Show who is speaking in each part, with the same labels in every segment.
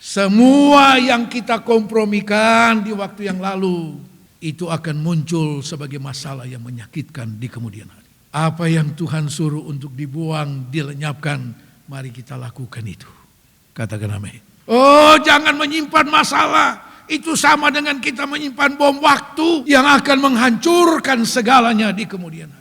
Speaker 1: semua yang kita kompromikan di waktu yang lalu itu akan muncul sebagai masalah yang menyakitkan di kemudian hari. Apa yang Tuhan suruh untuk dibuang, dilenyapkan, mari kita lakukan itu. Katakan amin. Oh, jangan menyimpan masalah. Itu sama dengan kita menyimpan bom waktu yang akan menghancurkan segalanya di kemudian hari.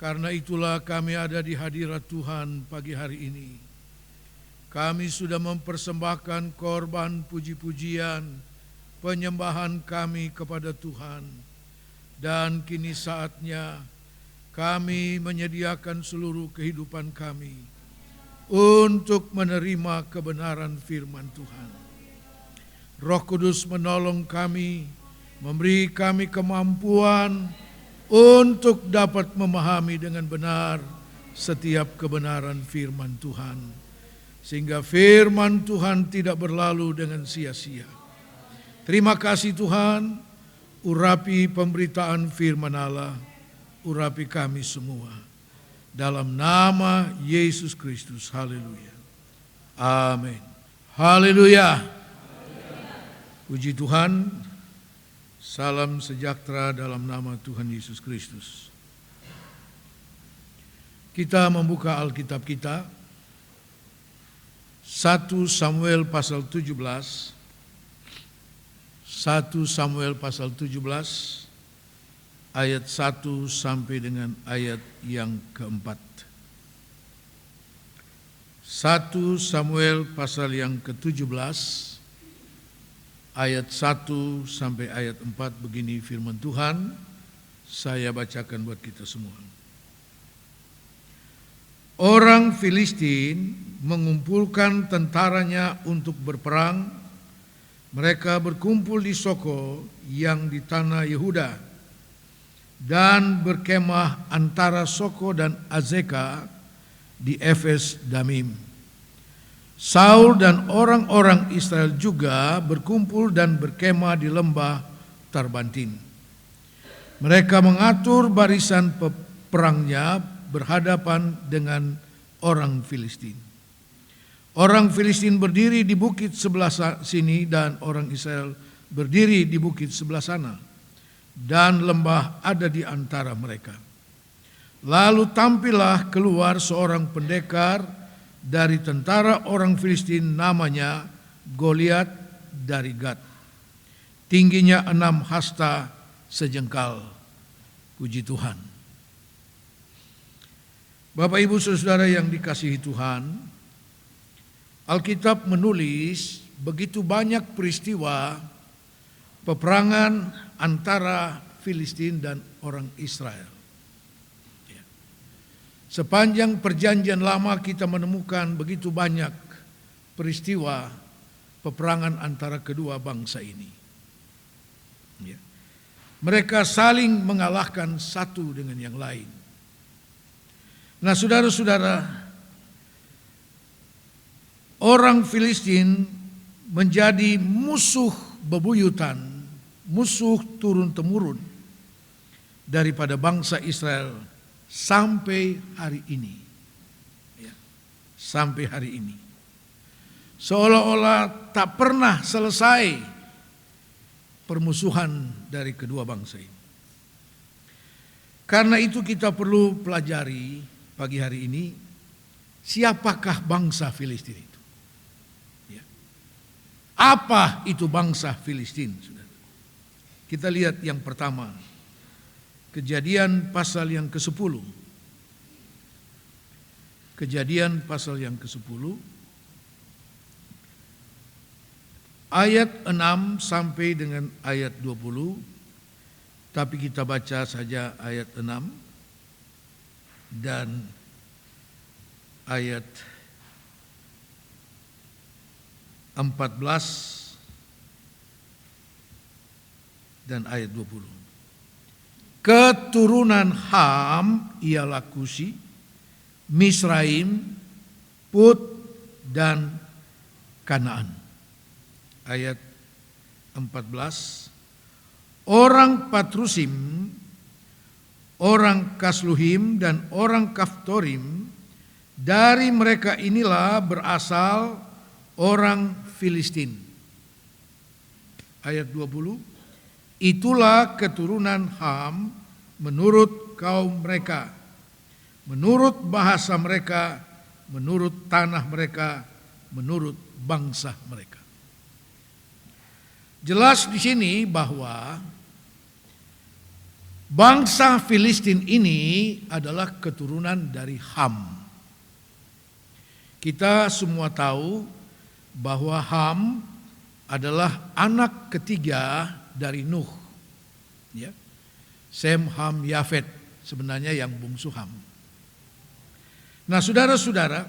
Speaker 1: Karena itulah kami ada di hadirat Tuhan pagi hari ini. Kami sudah mempersembahkan korban puji-pujian, penyembahan kami kepada Tuhan. Dan kini saatnya kami menyediakan seluruh kehidupan kami untuk menerima kebenaran firman Tuhan. Roh Kudus menolong kami, memberi kami kemampuan untuk dapat memahami dengan benar setiap kebenaran firman Tuhan. Sehingga firman Tuhan tidak berlalu dengan sia-sia. Terima kasih Tuhan, urapi pemberitaan firman Allah, urapi kami semua. Dalam nama Yesus Kristus, haleluya. Amin. Haleluya. Puji Tuhan. Salam sejahtera dalam nama Tuhan Yesus Kristus. Kita membuka Alkitab kita. 1 Samuel pasal 17. 1 Samuel pasal 17 ayat 1 sampai dengan ayat yang keempat. 1 Samuel pasal yang ke-17 ayat 1 sampai ayat 4 begini firman Tuhan, saya bacakan buat kita semua. Orang Filistin mengumpulkan tentaranya untuk berperang. Mereka berkumpul di Soko yang di tanah Yehuda dan berkemah antara Soko dan Azeka di Efes Damim. Saul dan orang-orang Israel juga berkumpul dan berkemah di lembah Tarbantin. Mereka mengatur barisan perangnya berhadapan dengan orang Filistin. Orang Filistin berdiri di bukit sebelah sini dan orang Israel berdiri di bukit sebelah sana. Dan lembah ada di antara mereka. Lalu tampillah keluar seorang pendekar dari tentara orang Filistin, namanya Goliat dari Gat. Tingginya 6 hasta sejengkal. Puji Tuhan. Bapak Ibu Saudara yang dikasihi Tuhan, Alkitab menulis begitu banyak peristiwa peperangan antara Filistin dan orang Israel. Sepanjang perjanjian lama kita menemukan begitu banyak peristiwa peperangan antara kedua bangsa ini. Mereka saling mengalahkan satu dengan yang lain. Nah saudara-saudara, orang Filistin menjadi musuh bebuyutan, musuh turun-temurun daripada bangsa Israel sampai hari ini. Sampai hari ini. Seolah-olah tak pernah selesai permusuhan dari kedua bangsa ini. Karena itu kita perlu pelajari pagi hari ini, siapakah bangsa Filistin itu? Apa itu bangsa Filistin? Kita lihat yang pertama, Kejadian pasal yang ke-10. Kejadian pasal yang ke-10 ayat 6 sampai dengan ayat 20, tapi kita baca saja ayat 6 dan ayat 14 dan ayat 20. Keturunan Ham ialah Kusi, Misraim, Put, dan Kanaan. Ayat 14, orang Patrusim, orang Kasluhim, dan orang Kaftorim, dari mereka inilah berasal orang Filistin. Ayat 20, itulah keturunan Ham menurut kaum mereka, menurut bahasa mereka, menurut tanah mereka, menurut bangsa mereka. Jelas di sini bahwa bangsa Filistin ini adalah keturunan dari Ham. Kita semua tahu bahwa Ham adalah anak ketiga dari Nuh. Ya. Sem, Ham, Yafet sebenarnya yang bungsu Ham. Nah, saudara-saudara,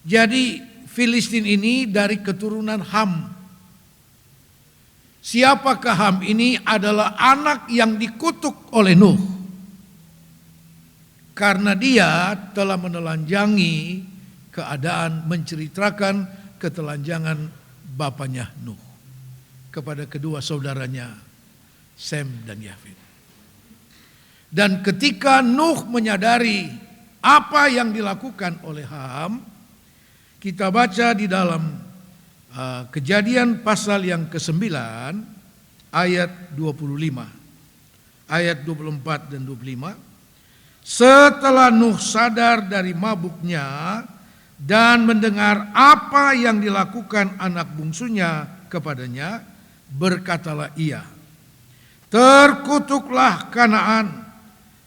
Speaker 1: jadi Filistin ini dari keturunan Ham. Siapakah Ham ini? Adalah anak yang dikutuk oleh Nuh. Karena dia telah menelanjangi keadaan, menceritakan ketelanjangan bapaknya Nuh kepada kedua saudaranya Sem dan Yafet. Dan ketika Nuh menyadari apa yang dilakukan oleh Ham, kita baca di dalam Kejadian pasal yang ke-9 ayat 25, ayat 24 dan 25. Setelah Nuh sadar dari mabuknya dan mendengar apa yang dilakukan anak bungsunya kepadanya, berkatalah ia, terkutuklah Kanaan,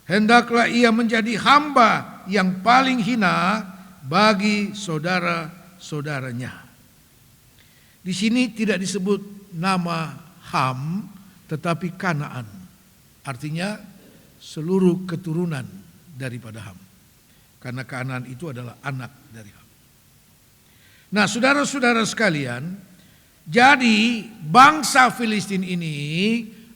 Speaker 1: hendaklah ia menjadi hamba yang paling hina bagi saudara-saudaranya. Di sini tidak disebut nama Ham, tetapi Kanaan. Artinya seluruh keturunan daripada Ham. Karena Kanaan itu adalah anak dari Ham. Nah, saudara-saudara sekalian, jadi bangsa Filistin ini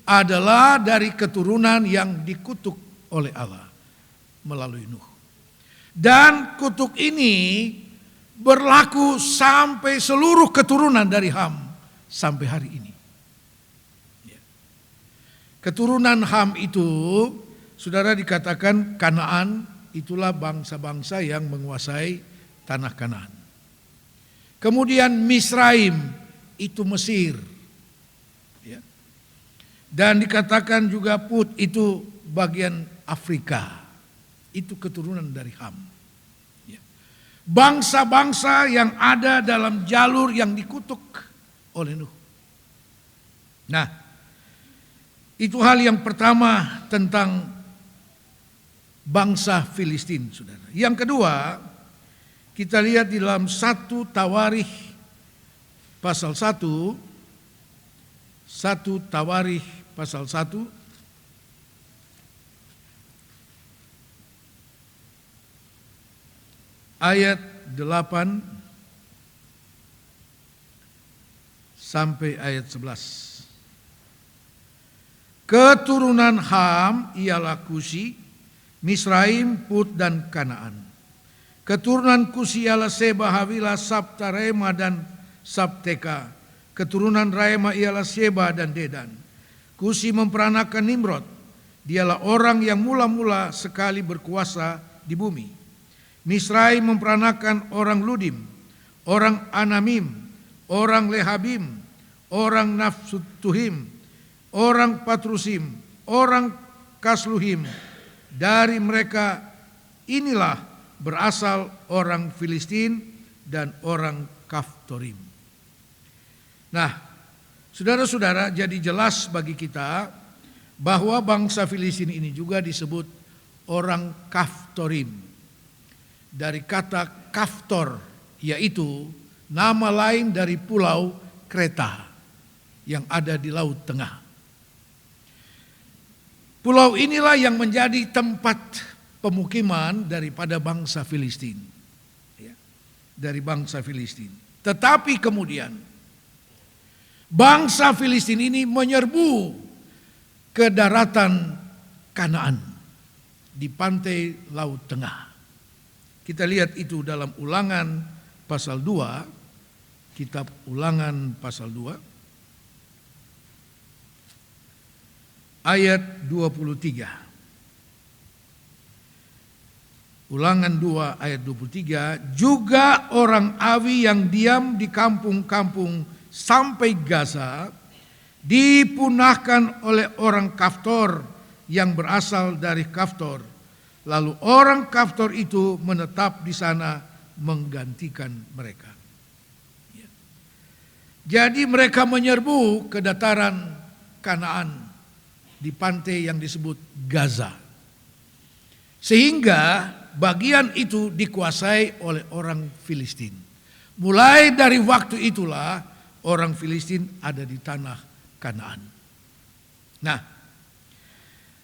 Speaker 1: adalah dari keturunan yang dikutuk oleh Allah melalui Nuh. Dan kutuk ini berlaku sampai seluruh keturunan dari Ham sampai hari ini. Keturunan Ham itu, saudara, dikatakan Kanaan, itulah bangsa-bangsa yang menguasai tanah Kanaan. Kemudian Misraim, itu Mesir. Dan dikatakan juga Put, itu bagian Afrika. Itu keturunan dari Ham. Bangsa-bangsa yang ada dalam jalur yang dikutuk oleh Nuh. Nah, itu hal yang pertama tentang bangsa Filistin, saudara. Yang kedua, kita lihat di dalam 1 Tawarikh pasal 1, 1 Tawarikh pasal 1, ayat 8 sampai ayat 11. Keturunan Ham ialah Kusi, Misraim, Put, dan Kanaan. Keturunan Kusi ialah Seba, Havila, Sabta, Raima, dan Sabteka. Keturunan Raima ialah Seba dan Dedan. Kusi memperanakan Nimrod. Dialah orang yang mula-mula sekali berkuasa di bumi. Misraim memperanakan orang Ludim, orang Anamim, orang Lehabim, orang Nafsutuhim, orang Patrusim, orang Kasluhim. Dari mereka inilah berasal orang Filistin dan orang Kaftorim. Nah, saudara-saudara, jadi jelas bagi kita bahwa bangsa Filistin ini juga disebut orang Kaftorim. Dari kata kaftor, yaitu nama lain dari pulau Kreta yang ada di Laut Tengah. Pulau inilah yang menjadi tempat pemukiman daripada bangsa Filistin. Dari bangsa Filistin. Tetapi kemudian bangsa Filistin ini menyerbu ke daratan Kanaan di pantai Laut Tengah. Kita lihat itu dalam Ulangan pasal 2, kitab Ulangan pasal 2. Ayat 23. Ulangan 2 ayat 23. Juga orang Awi yang diam di kampung-kampung sampai Gaza dipunahkan oleh orang Kaftor yang berasal dari Kaftor. Lalu orang Kaftor itu menetap di sana menggantikan mereka. Jadi mereka menyerbu ke dataran Kanaan di pantai yang disebut Gaza. Sehingga bagian itu dikuasai oleh orang Filistin. Mulai dari waktu itulah orang Filistin ada di tanah Kanaan. Nah,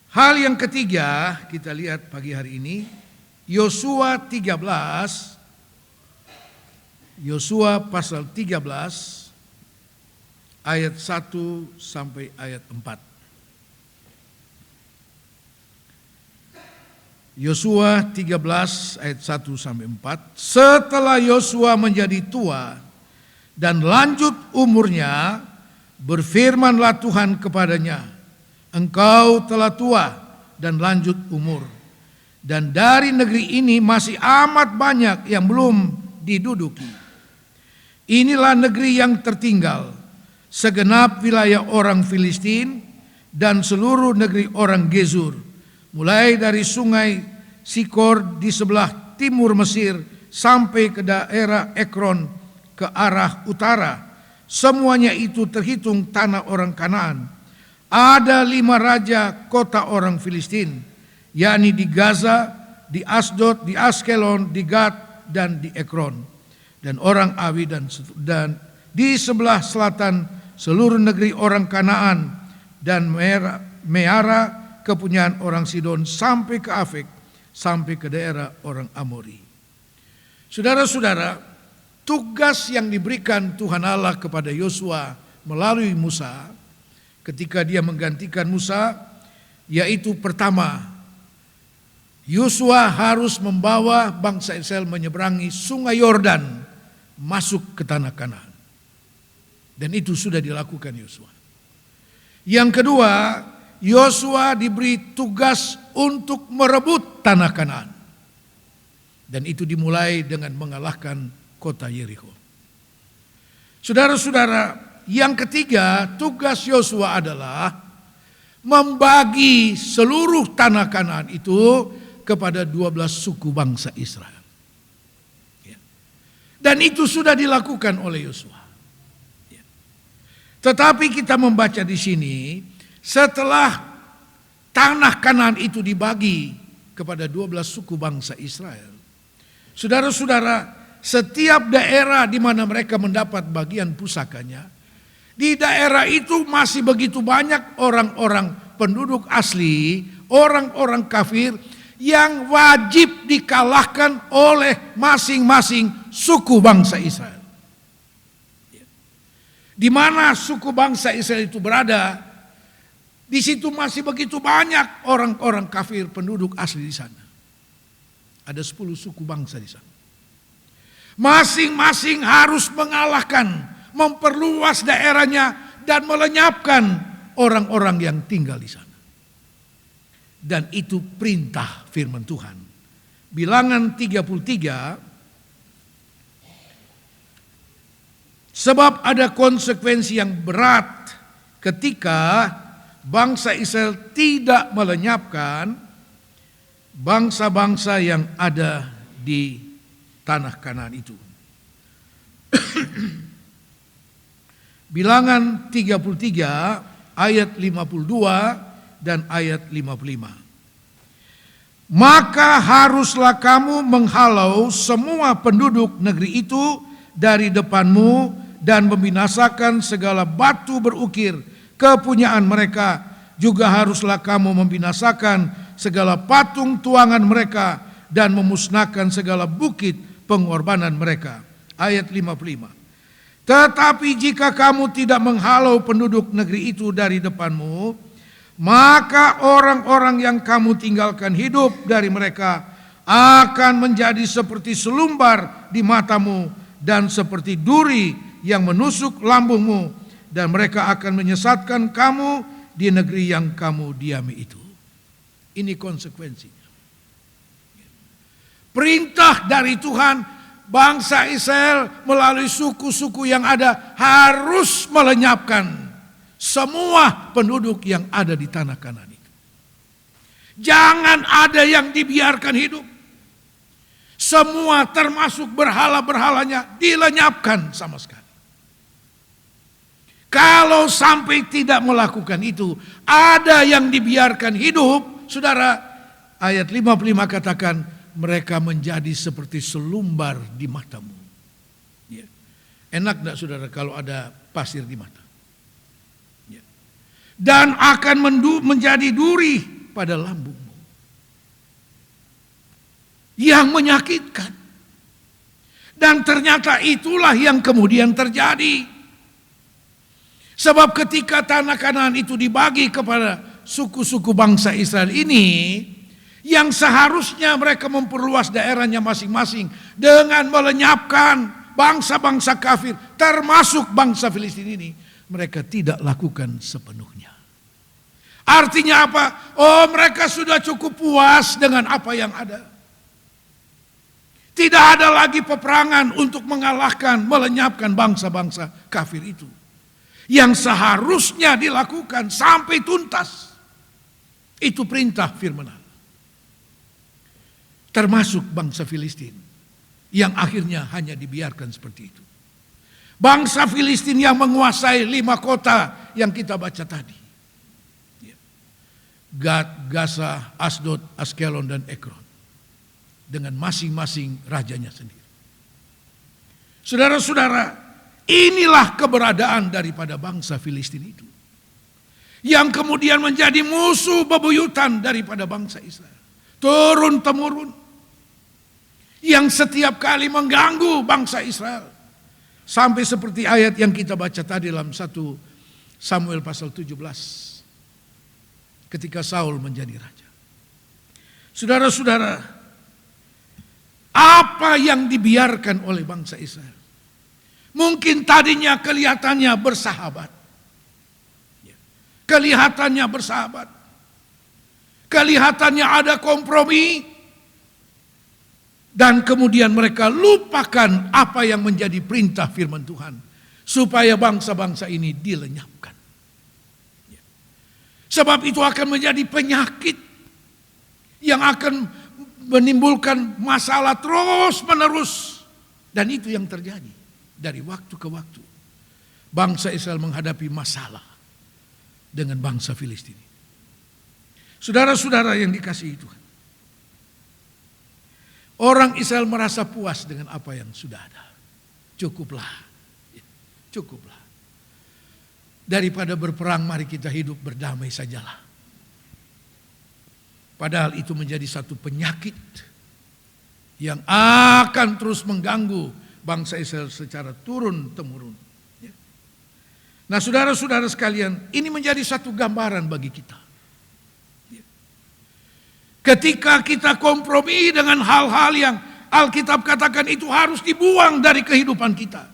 Speaker 1: hal yang ketiga kita lihat pagi hari ini, Yosua 13, Yosua pasal 13 ayat 1 sampai ayat 4. Yosua 13 ayat 1 sampai 4. Setelah Yosua menjadi tua dan lanjut umurnya, berfirmanlah Tuhan kepadanya, engkau telah tua dan lanjut umur, dan dari negeri ini masih amat banyak yang belum diduduki. Inilah negeri yang tertinggal, segenap wilayah orang Filistin dan seluruh negeri orang Gezur, mulai dari sungai Sikor di sebelah timur Mesir sampai ke daerah Ekron ke arah utara. Semuanya itu terhitung tanah orang Kanaan. Ada 5 raja kota orang Filistin, yakni di Gaza, di Asdod, di Askelon, di Gat, dan di Ekron. Dan orang Awi dan di sebelah selatan seluruh negeri orang Kanaan dan Meara kepunyaan orang Sidon sampai ke Afek, sampai ke daerah orang Amori. Saudara-saudara, tugas yang diberikan Tuhan Allah kepada Yosua melalui Musa ketika dia menggantikan Musa, yaitu pertama, Yosua harus membawa bangsa Israel menyeberangi sungai Yordan masuk ke tanah Kanaan. Dan itu sudah dilakukan Yosua. Yang kedua, Yosua diberi tugas untuk merebut tanah Kanaan. Dan itu dimulai dengan mengalahkan kota Yeriko. Saudara-saudara, yang ketiga, tugas Yosua adalah membagi seluruh tanah Kanaan itu kepada 12 suku bangsa Israel. Dan itu sudah dilakukan oleh Yosua. Tetapi kita membaca di sini, setelah tanah Kanaan itu dibagi kepada 12 suku bangsa Israel, saudara-saudara, setiap daerah di mana mereka mendapat bagian pusakanya, di daerah itu masih begitu banyak orang-orang penduduk asli, orang-orang kafir yang wajib dikalahkan oleh masing-masing suku bangsa Israel. Di mana suku bangsa Israel itu berada, di situ masih begitu banyak orang-orang kafir penduduk asli di sana. Ada 10 suku bangsa di sana. Masing-masing harus mengalahkan, memperluas daerahnya dan melenyapkan orang-orang yang tinggal di sana. Dan itu perintah firman Tuhan. Bilangan 33, sebab ada konsekuensi yang berat ketika bangsa Israel tidak melenyapkan bangsa-bangsa yang ada di tanah Kanaan itu. Bilangan 33 ayat 52 dan ayat 55. Maka haruslah kamu menghalau semua penduduk negeri itu dari depanmu dan membinasakan segala batu berukir kepunyaan mereka. Juga haruslah kamu membinasakan segala patung tuangan mereka dan memusnahkan segala bukit pengorbanan mereka. Ayat 55. Tetapi jika kamu tidak menghalau penduduk negeri itu dari depanmu, maka orang-orang yang kamu tinggalkan hidup dari mereka akan menjadi seperti selumbar di matamu dan seperti duri yang menusuk lambungmu, dan mereka akan menyesatkan kamu di negeri yang kamu diami itu. Ini konsekuensinya. Perintah dari Tuhan, bangsa Israel melalui suku-suku yang ada harus melenyapkan semua penduduk yang ada di tanah Kanaan itu. Jangan ada yang dibiarkan hidup. Semua termasuk berhala-berhalanya dilenyapkan sama sekali. Kalau sampai tidak melakukan itu, ada yang dibiarkan hidup, saudara, ayat 55 katakan, mereka menjadi seperti selumbar di matamu. Ya. Enak enggak saudara kalau ada pasir di mata? Ya. Dan akan menjadi duri pada lambungmu. Yang menyakitkan. Dan ternyata itulah yang kemudian terjadi. Sebab ketika tanah Kanaan itu dibagi kepada suku-suku bangsa Israel ini, yang seharusnya mereka memperluas daerahnya masing-masing dengan melenyapkan bangsa-bangsa kafir, termasuk bangsa Filistin ini, mereka tidak lakukan sepenuhnya. Artinya apa? Oh, mereka sudah cukup puas dengan apa yang ada. Tidak ada lagi peperangan untuk mengalahkan, melenyapkan bangsa-bangsa kafir itu. Yang seharusnya dilakukan sampai tuntas. Itu perintah firman Allah. Termasuk bangsa Filistin yang akhirnya hanya dibiarkan seperti itu. Bangsa Filistin yang menguasai 5 kota yang kita baca tadi. Gad, Gaza, Asdod, Askelon, dan Ekron. Dengan masing-masing rajanya sendiri. Saudara-saudara, inilah keberadaan daripada bangsa Filistin itu. Yang kemudian menjadi musuh bebuyutan daripada bangsa Israel. Turun-temurun. Yang setiap kali mengganggu bangsa Israel. Sampai seperti ayat yang kita baca tadi dalam 1 Samuel pasal 17. Ketika Saul menjadi raja. Saudara-saudara, apa yang dibiarkan oleh bangsa Israel? Mungkin tadinya kelihatannya bersahabat. Kelihatannya bersahabat. Kelihatannya ada kompromi. Dan kemudian mereka lupakan apa yang menjadi perintah firman Tuhan. Supaya bangsa-bangsa ini dilenyapkan. Sebab itu akan menjadi penyakit. Yang akan menimbulkan masalah terus menerus. Dan itu yang terjadi. Dari waktu ke waktu. Bangsa Israel menghadapi masalah. Dengan bangsa Filistin. Saudara-saudara yang dikasihi Tuhan. Orang Israel merasa puas dengan apa yang sudah ada. Cukuplah. Cukuplah. Daripada berperang, mari kita hidup berdamai sajalah. Padahal itu menjadi satu penyakit yang akan terus mengganggu bangsa Israel secara turun-temurun. Nah, saudara-saudara sekalian, ini menjadi satu gambaran bagi kita. Ketika kita kompromi dengan hal-hal yang Alkitab katakan itu harus dibuang dari kehidupan kita.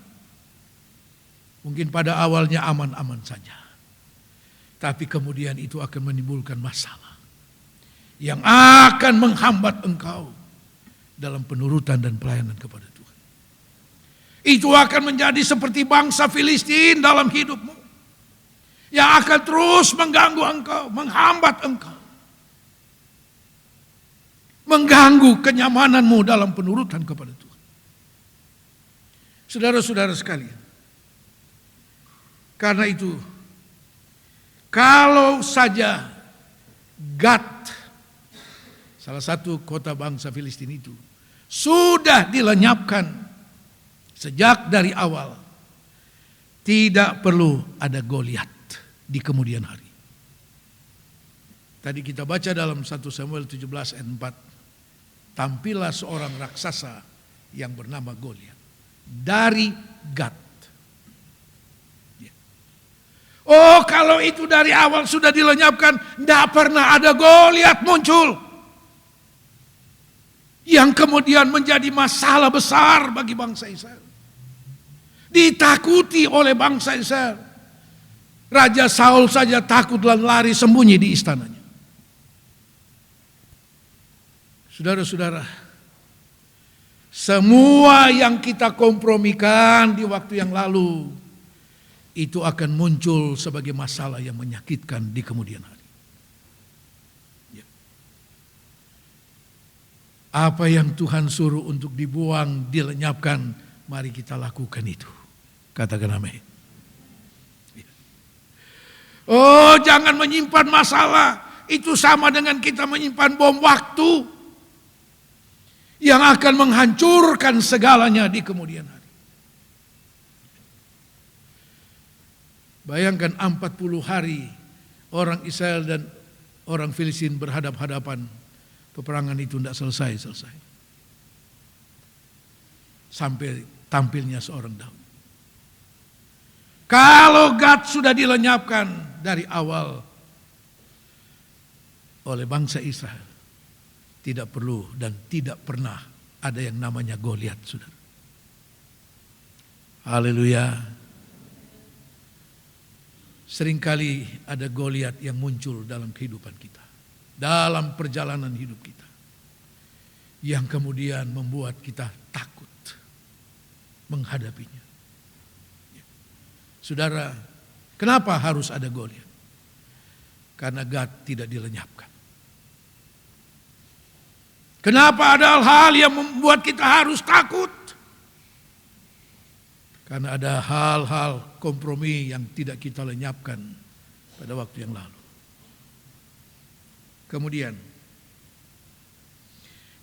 Speaker 1: Mungkin pada awalnya aman-aman saja. Tapi kemudian itu akan menimbulkan masalah. Yang akan menghambat engkau dalam penurutan dan pelayanan kepada Tuhan. Itu akan menjadi seperti bangsa Filistin dalam hidupmu. Yang akan terus mengganggu engkau, menghambat engkau. Mengganggu kenyamananmu dalam penurutan kepada Tuhan. Saudara-saudara sekalian. Karena itu, kalau saja Gad, salah satu kota bangsa Filistin itu, sudah dilenyapkan Sejak dari awal tidak perlu ada Goliat di kemudian hari. Tadi kita baca dalam 1 Samuel 17 ayat 4. Tampillah seorang raksasa yang bernama Goliat dari Gat. Oh, kalau itu dari awal sudah dilenyapkan, tidak pernah ada Goliat muncul yang kemudian menjadi masalah besar bagi bangsa Israel. Ditakuti oleh bangsa Israel. Raja Saul saja takut dan lari sembunyi di istananya. Saudara-saudara, semua yang kita kompromikan di waktu yang lalu itu akan muncul sebagai masalah yang menyakitkan di kemudian hari. Ya. Apa yang Tuhan suruh untuk dibuang, dilenyapkan, mari kita lakukan itu. Katakan amin. Ya. Oh, jangan menyimpan masalah. Itu sama dengan kita menyimpan bom waktu yang akan menghancurkan segalanya di kemudian hari. Bayangkan 40 hari orang Israel dan orang Filistin berhadap-hadapan. Peperangan itu tidak selesai. Sampai tampilnya seorang Daud. Kalau Gad sudah dilenyapkan dari awal oleh bangsa Israel, tidak perlu dan tidak pernah ada yang namanya Goliat, saudara. Haleluya. Seringkali ada Goliat yang muncul dalam kehidupan kita, dalam perjalanan hidup kita, yang kemudian membuat kita takut menghadapinya. Saudara, kenapa harus ada Goliat? Karena Gad tidak dilenyapkan. Kenapa ada hal-hal yang membuat kita harus takut? Karena ada hal-hal kompromi yang tidak kita lenyapkan pada waktu yang lalu. Kemudian,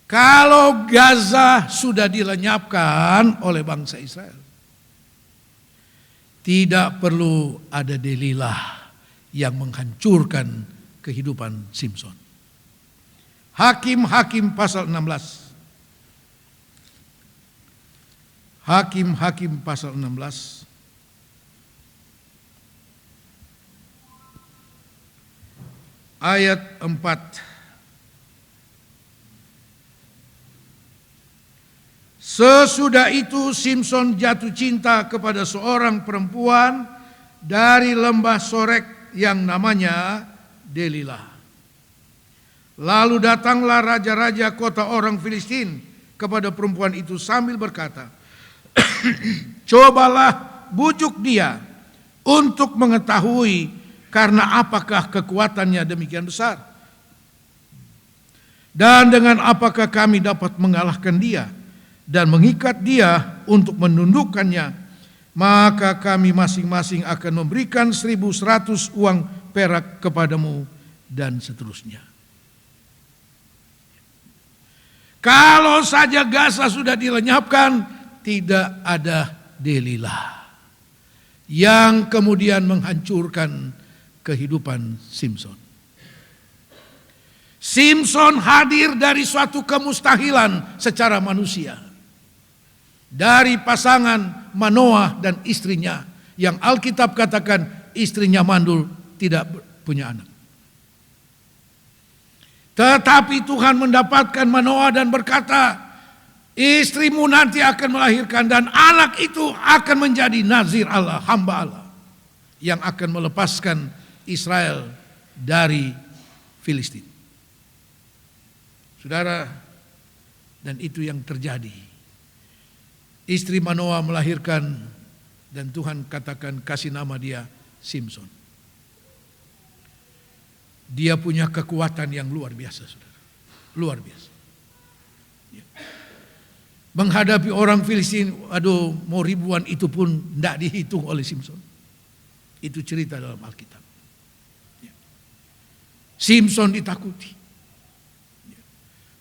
Speaker 1: kalau Gaza sudah dilenyapkan oleh bangsa Israel, tidak perlu ada Delilah yang menghancurkan kehidupan Simson. Hakim-Hakim pasal 16. Hakim-Hakim pasal 16. Ayat 4. Sesudah itu Simson jatuh cinta kepada seorang perempuan dari lembah Sorek yang namanya Delilah. Lalu datanglah raja-raja kota orang Filistin kepada perempuan itu sambil berkata, cobalah bujuk dia untuk mengetahui karena apakah kekuatannya demikian besar. Dan dengan apakah kami dapat mengalahkan dia dan mengikat dia untuk menundukkannya, maka kami masing-masing akan memberikan 1.100 uang perak kepadamu dan seterusnya. Kalau saja Gaza sudah dilenyapkan, tidak ada Delilah yang kemudian menghancurkan kehidupan Simson. Simson hadir dari suatu kemustahilan secara manusia. Dari pasangan Manoah dan istrinya yang Alkitab katakan istrinya mandul, tidak punya anak. Tetapi Tuhan mendapatkan Manoah dan berkata, istrimu nanti akan melahirkan dan anak itu akan menjadi nazir Allah, hamba Allah, yang akan melepaskan Israel dari Filistin. Saudara, dan itu yang terjadi. Istri Manoah melahirkan dan Tuhan katakan kasih nama dia Simson. Dia punya kekuatan yang luar biasa, saudara. Luar biasa. Ya. Menghadapi orang Filistin, aduh mau ribuan itu pun tidak dihitung oleh Simson. Itu cerita dalam Alkitab. Ya. Simson ditakuti. Ya.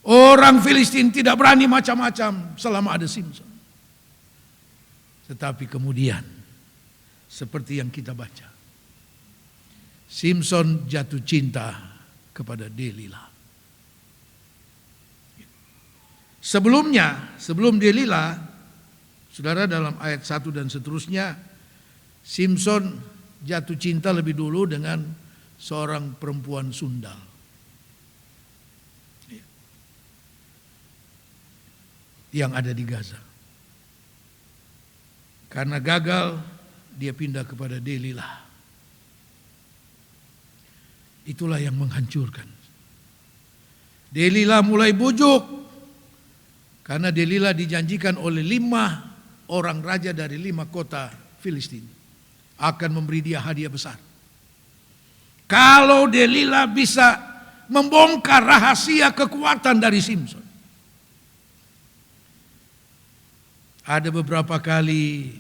Speaker 1: Orang Filistin tidak berani macam-macam selama ada Simson. Tetapi kemudian seperti yang kita baca, Simson jatuh cinta kepada Delila. Sebelum Delila, saudara, dalam ayat 1 dan seterusnya, Simson jatuh cinta lebih dulu dengan seorang perempuan sundal. Yang ada di Gaza. Karena gagal, dia pindah kepada Delila. Itulah yang menghancurkan. Delila mulai bujuk. Karena Delila dijanjikan oleh 5 orang raja dari 5 kota Filistin akan memberi dia hadiah besar. Kalau Delila bisa membongkar rahasia kekuatan dari Simson. Ada beberapa kali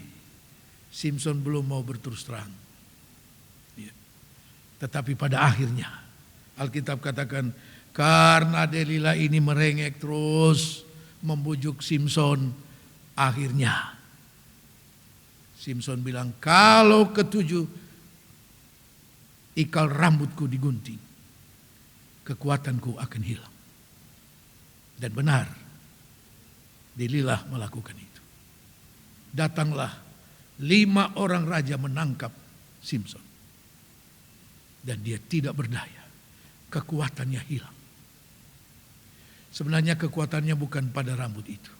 Speaker 1: Simson belum mau berterus terang. Tetapi pada akhirnya Alkitab katakan, karena Delila ini merengek terus membujuk Simson, akhirnya Simson bilang, kalau ketujuh ikal rambutku digunting, kekuatanku akan hilang. Dan benar, Delila melakukan itu. Datanglah 5 orang raja menangkap Simson. Dan dia tidak berdaya. Kekuatannya hilang. Sebenarnya kekuatannya bukan pada rambut itu.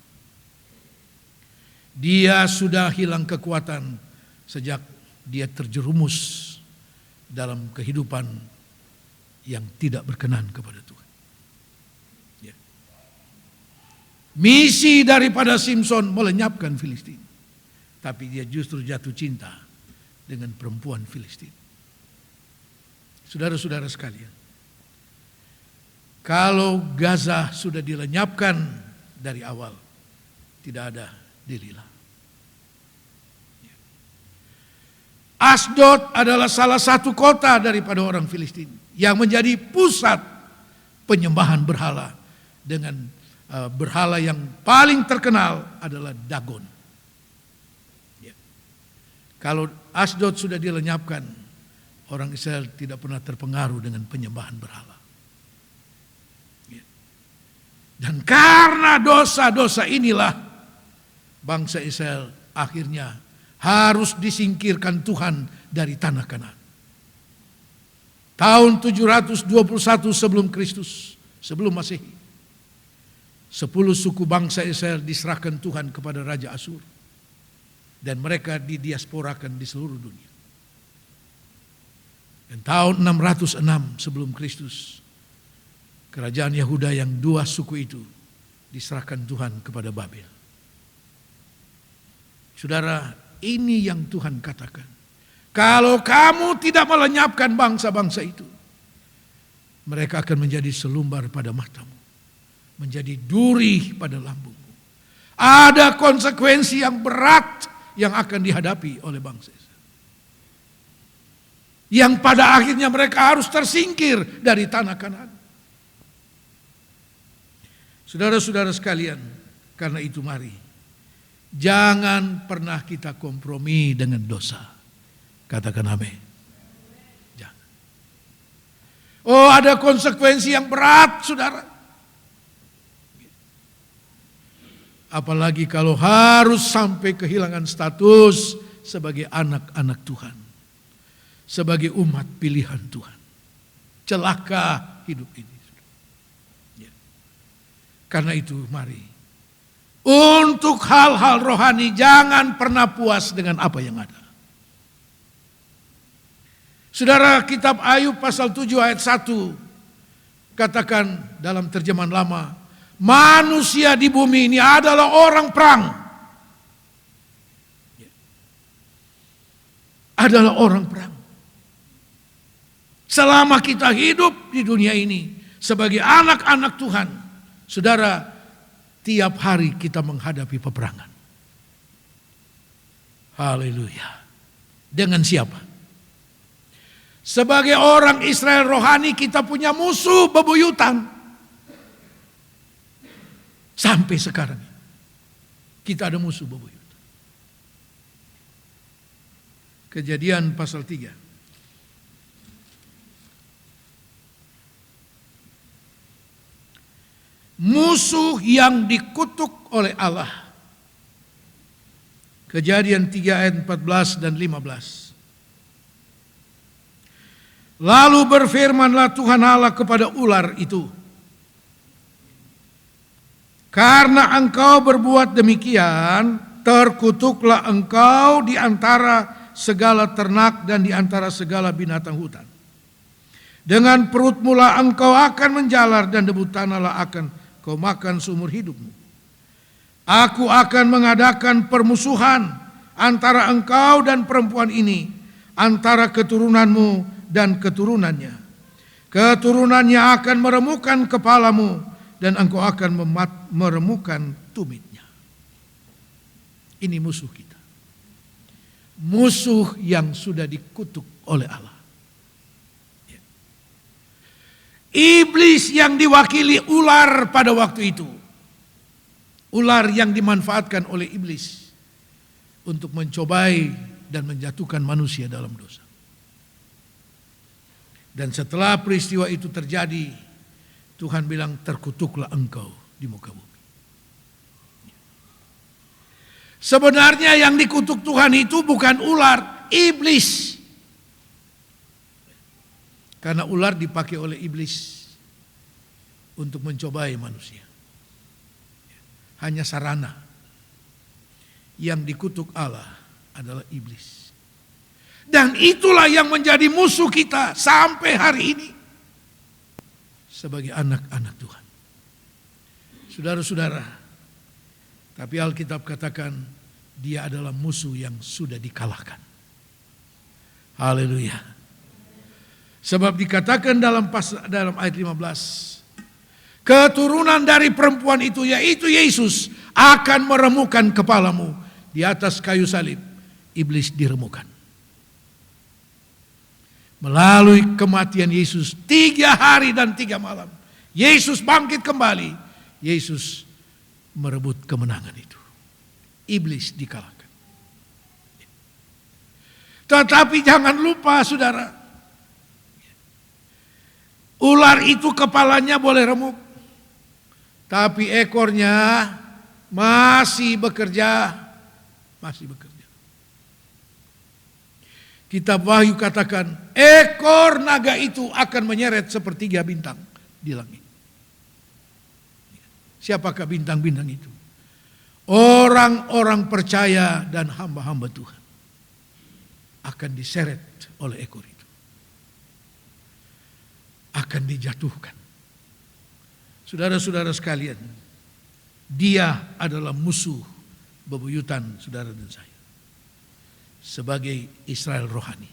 Speaker 1: Dia sudah hilang kekuatan sejak dia terjerumus dalam kehidupan yang tidak berkenan kepada Tuhan. Ya. Misi daripada Simson melenyapkan Filistin. Tapi dia justru jatuh cinta dengan perempuan Filistin. Saudara-saudara sekalian, kalau Gaza sudah dilenyapkan dari awal, tidak ada Delila. Asdod adalah salah satu kota daripada orang Filistin yang menjadi pusat penyembahan berhala, dengan berhala yang paling terkenal adalah Dagon. Kalau Asdod sudah dilenyapkan, orang Israel tidak pernah terpengaruh dengan penyembahan berhala. Dan karena dosa-dosa inilah bangsa Israel akhirnya harus disingkirkan Tuhan dari tanah Kanaan. Tahun 721 sebelum Kristus, sebelum Masehi, 10 suku bangsa Israel diserahkan Tuhan kepada Raja Asyur. Dan mereka didiasporakan di seluruh dunia. Dan tahun 606 sebelum Kristus, kerajaan Yehuda yang 2 suku itu diserahkan Tuhan kepada Babel. Saudara, ini yang Tuhan katakan. Kalau kamu tidak melenyapkan bangsa-bangsa itu, mereka akan menjadi selumbar pada matamu, menjadi duri pada lambungmu. Ada konsekuensi yang berat yang akan dihadapi oleh bangsa Israel, yang pada akhirnya mereka harus tersingkir dari tanah Kanaan. Saudara-saudara sekalian, karena itu mari jangan pernah kita kompromi dengan dosa. Katakan amin. Jangan. Oh, ada konsekuensi yang berat, saudara. Apalagi kalau harus sampai kehilangan status sebagai anak-anak Tuhan, sebagai umat pilihan Tuhan. Celaka hidup ini. Ya. Karena itu mari, untuk hal-hal rohani jangan pernah puas dengan apa yang ada. Saudara, kitab Ayub pasal 7 ayat 1 katakan dalam terjemahan lama, manusia di bumi ini adalah orang perang. Adalah orang perang. Selama kita hidup di dunia ini sebagai anak-anak Tuhan, saudara, tiap hari kita menghadapi peperangan. Haleluya. Dengan siapa? Sebagai orang Israel rohani, kita punya musuh bebuyutan. Sampai sekarang kita ada musuh bebuyutan. Kejadian pasal 3. Musuh yang dikutuk oleh Allah. Kejadian 3 ayat 14 dan 15. Lalu berfirmanlah Tuhan Allah kepada ular itu, karena engkau berbuat demikian, terkutuklah engkau di antara segala ternak dan di antara segala binatang hutan. Dengan perut mula engkau akan menjalar dan debu tanahlah akan kau makan seumur hidupmu. Aku akan mengadakan permusuhan antara engkau dan perempuan ini, antara keturunanmu dan keturunannya. Keturunannya akan meremukkan kepalamu dan engkau akan meremukkan tumitnya. Ini musuh kita. Musuh yang sudah dikutuk oleh Allah. Iblis yang diwakili ular pada waktu itu. Ular yang dimanfaatkan oleh iblis untuk mencobai dan menjatuhkan manusia dalam dosa. Dan setelah peristiwa itu terjadi, Tuhan bilang, terkutuklah engkau di muka bumi. Sebenarnya yang dikutuk Tuhan itu bukan ular, iblis. Karena ular dipakai oleh iblis untuk mencobai manusia. Hanya sarana. Yang dikutuk Allah adalah iblis. Dan itulah yang menjadi musuh kita sampai hari ini. Sebagai anak-anak Tuhan. Saudara-saudara, tapi Alkitab katakan dia adalah musuh yang sudah dikalahkan. Haleluya. Sebab dikatakan dalam ayat 15, keturunan dari perempuan itu, yaitu Yesus, akan meremukkan kepalamu. Di atas kayu salib, iblis diremukkan. Melalui kematian Yesus 3 hari dan 3 malam, Yesus bangkit kembali. Yesus merebut kemenangan itu. Iblis dikalahkan. Tetapi jangan lupa saudara, ular itu kepalanya boleh remuk, tapi ekornya masih bekerja. Kitab Wahyu katakan, ekor naga itu akan menyeret sepertiga bintang di langit. Siapakah bintang-bintang itu? Orang-orang percaya dan hamba-hamba Tuhan akan diseret oleh ekor itu. Akan dijatuhkan. Saudara-saudara sekalian, dia adalah musuh bebuyutan saudara dan saya. Sebagai Israel rohani.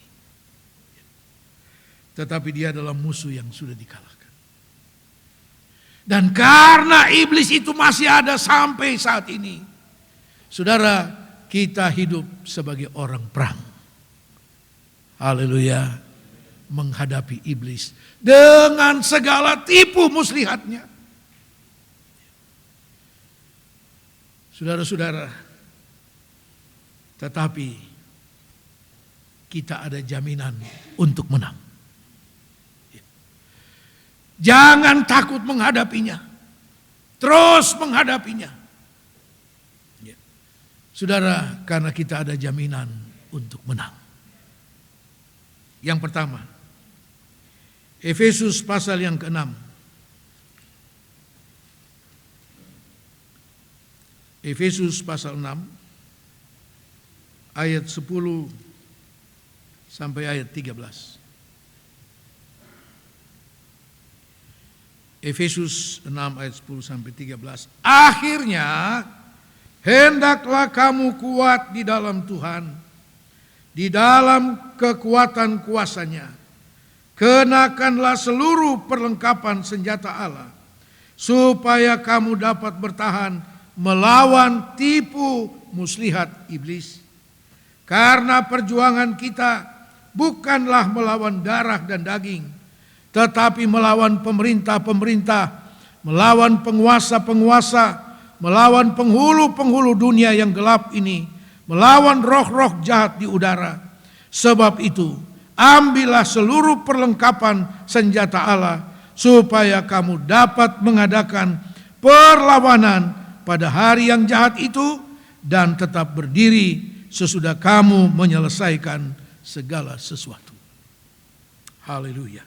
Speaker 1: Tetapi dia adalah musuh yang sudah dikalahkan. Dan karena iblis itu masih ada sampai saat ini, saudara, kita hidup sebagai orang perang. Haleluya. Menghadapi iblis dengan segala tipu muslihatnya. Saudara-saudara, tetapi kita ada jaminan untuk menang. Jangan takut menghadapinya. Terus menghadapinya. Saudara, karena kita ada jaminan untuk menang. Yang pertama, Efesus pasal yang ke-6. Efesus pasal 6 ayat 10 sampai ayat 13. Efesus 6 ayat 10 sampai 13. Akhirnya hendaklah kamu kuat di dalam Tuhan, di dalam kekuatan kuasanya. Kenakanlah seluruh perlengkapan senjata Allah, supaya kamu dapat bertahan melawan tipu muslihat iblis. Karena perjuangan kita bukanlah melawan darah dan daging, tetapi melawan pemerintah-pemerintah, melawan penguasa-penguasa, melawan penghulu-penghulu dunia yang gelap ini, melawan roh-roh jahat di udara. Sebab itu, ambillah seluruh perlengkapan senjata Allah, supaya kamu dapat mengadakan perlawanan pada hari yang jahat itu, dan tetap berdiri sesudah kamu menyelesaikan segala sesuatu. Haleluya.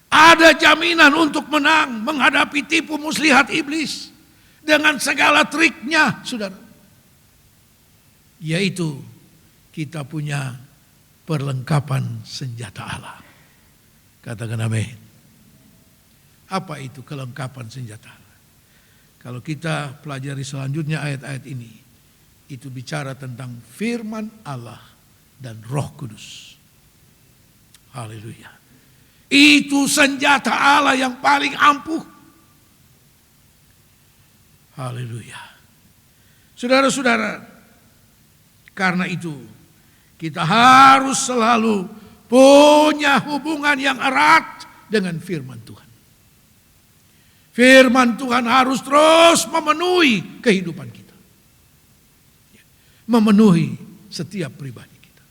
Speaker 1: Ada jaminan untuk menang menghadapi tipu muslihat iblis dengan segala triknya, saudara. Yaitu kita punya perlengkapan senjata Allah. Katakan amin. Apa itu kelengkapan senjata Allah? Kalau kita pelajari selanjutnya ayat-ayat ini, itu bicara tentang firman Allah dan Roh Kudus. Haleluya. Itu senjata Allah yang paling ampuh. Haleluya. Saudara-saudara, karena itu kita harus selalu punya hubungan yang erat dengan firman Tuhan. Firman Tuhan harus terus memenuhi kehidupan kita. Memenuhi setiap pribadi kita.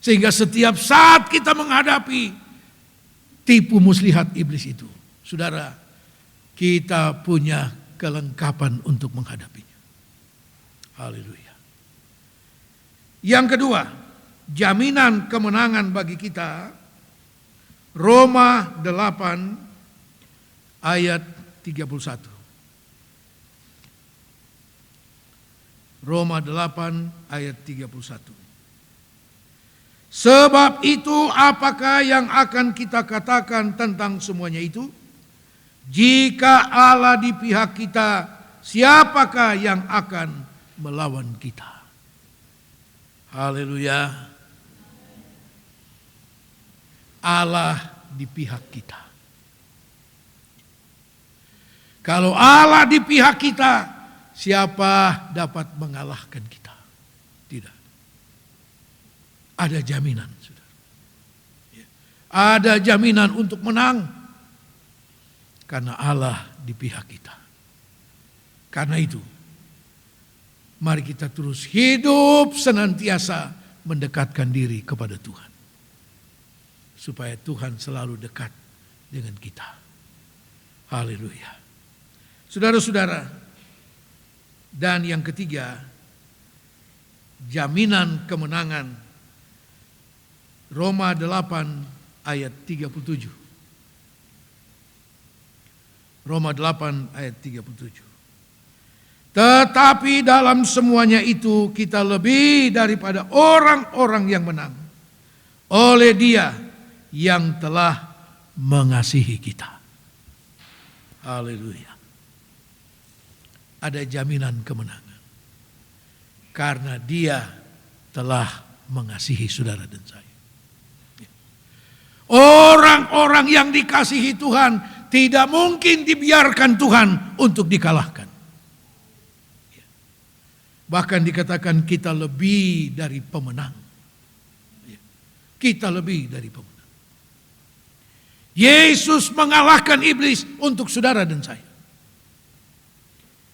Speaker 1: Sehingga setiap saat kita menghadapi tipu muslihat iblis itu, saudara, kita punya kelengkapan untuk menghadapinya. Haleluya. Yang kedua, jaminan kemenangan bagi kita, Roma 8 ayat 31. Roma 8 ayat 31. Sebab itu apakah yang akan kita katakan tentang semuanya itu? Jika Allah di pihak kita, siapakah yang akan melawan kita? Haleluya. Allah di pihak kita. Kalau Allah di pihak kita, siapa dapat mengalahkan kita? Tidak. Ada jaminan, saudara. Ada jaminan untuk menang. Karena Allah di pihak kita. Karena itu, mari kita terus hidup senantiasa mendekatkan diri kepada Tuhan. Supaya Tuhan selalu dekat dengan kita. Haleluya. Saudara-saudara, dan yang ketiga, jaminan kemenangan, Roma 8 ayat 37. Roma 8 ayat 37. Tetapi dalam semuanya itu kita lebih daripada orang-orang yang menang oleh Dia yang telah mengasihi kita. Haleluya. Ada jaminan kemenangan. Karena Dia telah mengasihi saudara dan saya. Orang-orang yang dikasihi Tuhan tidak mungkin dibiarkan Tuhan untuk dikalahkan. Bahkan dikatakan kita lebih dari pemenang. Kita lebih dari pemenang. Yesus mengalahkan iblis untuk saudara dan saya.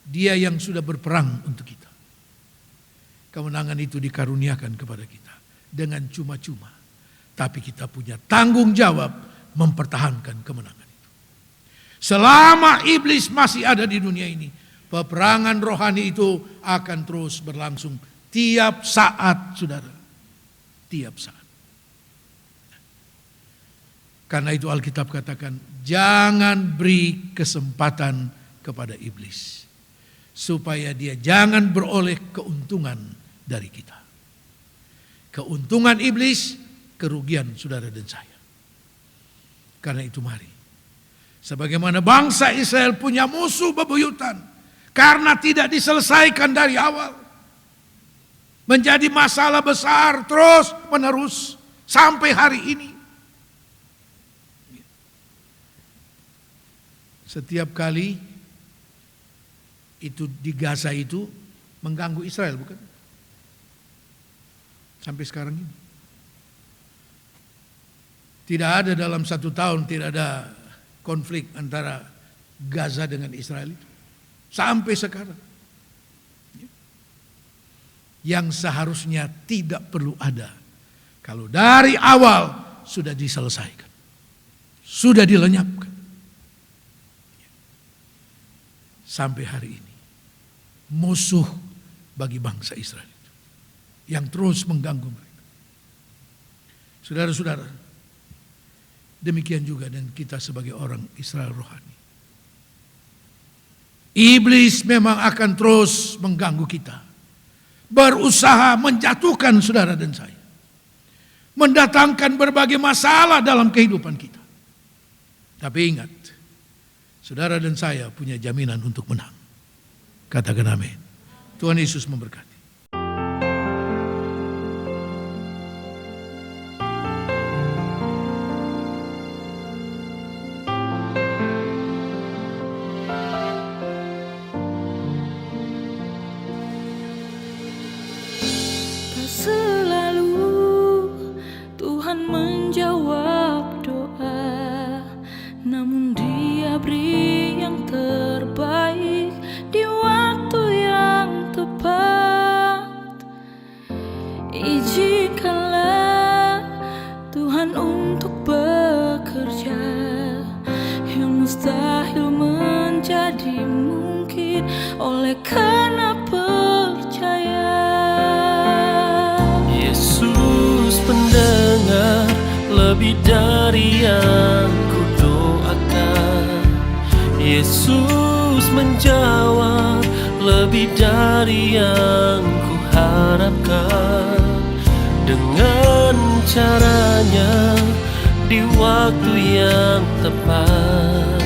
Speaker 1: Dia yang sudah berperang untuk kita. Kemenangan itu dikaruniakan kepada kita dengan cuma-cuma. Tapi kita punya tanggung jawab mempertahankan kemenangan itu. Selama iblis masih ada di dunia ini, peperangan rohani itu akan terus berlangsung tiap saat, saudara. Tiap saat. Karena itu Alkitab katakan, jangan beri kesempatan kepada iblis. Supaya dia jangan beroleh keuntungan dari kita. Keuntungan iblis, kerugian saudara dan saya. Karena itu mari. Sebagaimana bangsa Israel punya musuh bebuyutan. Karena tidak diselesaikan dari awal. Menjadi masalah besar terus menerus sampai hari ini. Setiap kali itu di Gaza itu mengganggu Israel, bukan? Sampai sekarang ini. Tidak ada dalam 1 tahun, tidak ada konflik antara Gaza dengan Israel itu. Sampai sekarang. yang seharusnya tidak perlu ada. Kalau dari awal sudah diselesaikan, sudah dilenyapkan. Sampai hari ini, musuh bagi bangsa Israel itu, yang terus mengganggu mereka. Saudara-saudara, demikian juga dengan kita sebagai orang Israel rohani. Iblis memang akan terus mengganggu kita, berusaha menjatuhkan saudara dan saya, mendatangkan berbagai masalah dalam kehidupan kita. Tapi ingat, saudara dan saya punya jaminan untuk menang. Katakan amin. Tuhan Yesus memberkati.
Speaker 2: Selalu Tuhan menjawab doa, namun Dia beri yang terbaik di waktu yang tepat. Izinkanlah Tuhan untuk bekerja, yang mustahil menjadi mungkin oleh karena percaya.
Speaker 3: Yesus pendengar lebih dari yang kudoakan. Yesus menjawab lebih dari yang kuharapkan. Dengan caranya di waktu yang tepat,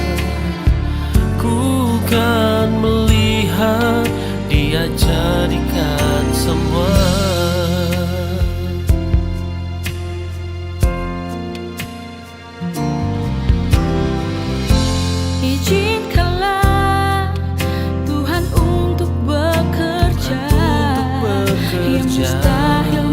Speaker 3: ku kan melihat Dia jadikan semua.
Speaker 2: Izinkanlah Tuhan untuk bekerja, yang mustahil